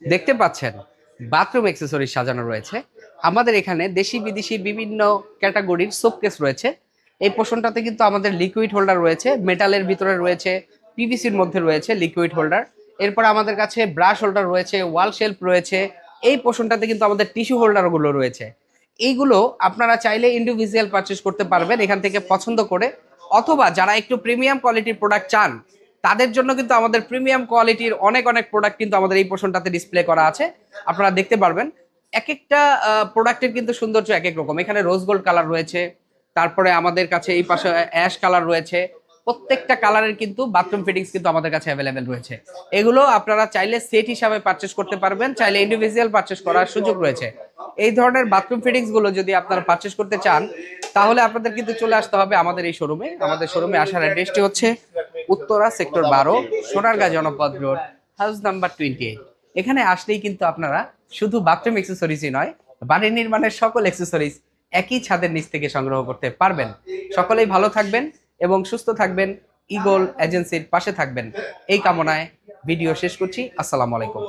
দেখতে পাচ্ছেন bathroom accessories সাজানো রয়েছে। আমাদের এখানে দেশি বিদেশি বিভিন্ন ক্যাটাগরির শোকেস রয়েছে। এই পোর্শনটাতে কিন্তু আমাদের লিকুইড হোল্ডার রয়েছে, মেটালের ভিতরে রয়েছে, পিভিসির মধ্যে রয়েছে লিকুইড হোল্ডার। এরপর আমাদের কাছে ব্রাশ হোল্ডার রয়েছে, ওয়াল শেলফ রয়েছে। এই পোর্শনটাতে কিন্তু আমাদের টিস্যু হোল্ডারগুলো রয়েছে। এইগুলো আপনারা চাইলে ইন্ডিভিজুয়াল পারচেজ করতে পারবেন এখান থেকে পছন্দ করে, অথবা যারা একটু প্রিমিয়াম কোয়ালিটির প্রোডাক্ট চান তাদের জন্য কিন্তু আমাদের প্রিমিয়াম কোয়ালিটির অনেক অনেক প্রোডাক্ট কিন্তু আমাদের এই পোর্শনটাতে ডিসপ্লে করা আছে। আপনারা দেখতে পারবেন এক একটা প্রোডাক্টের কিন্তু সৌন্দর্য এক এক রকম। এখানে রোজ গোল্ড কালার রয়েছে, তারপরে আমাদের কাছে এই পাশে অ্যাশ কালার রয়েছে। প্রত্যেকটা কালারের কিন্তু বাথরুম ফিটিংস কিন্তু আমাদের কাছে অ্যাভেলেবেল রয়েছে। এগুলো আপনারা চাইলে সেট হিসাবে পারচেস করতে পারবেন, চাইলে ইন্ডিভিজুয়াল পারচেস করার সুযোগ রয়েছে। এই ধরনের বাথরুম ফিটিংস গুলো যদি আপনারা পারচেস করতে চান তাহলে আপনাদের কিন্তু চলে আসতে হবে আমাদের এই শোরুমে। আমাদের শোরুমে আসার অ্যাড্রেসটি হচ্ছে উত্তরা সেক্টর 12, সোনারগাঁ জনপদ রোড, হাউস নাম্বার 28। এখানে আসলেই কিন্তু আপনারা শুধু বাথরুম অ্যাক্সেসরিজই নয়, বাড়ি নির্মাণের সকল অ্যাক্সেসরিজ একই ছাদের নিচ থেকে সংগ্রহ করতে পারবেন। সকলেই ভালো থাকবেন এবং সুস্থ থাকবেন, ইগল এজেন্সির পাশে থাকবেন এই কামনায় ভিডিও শেষ করছি। আসসালামু আলাইকুম।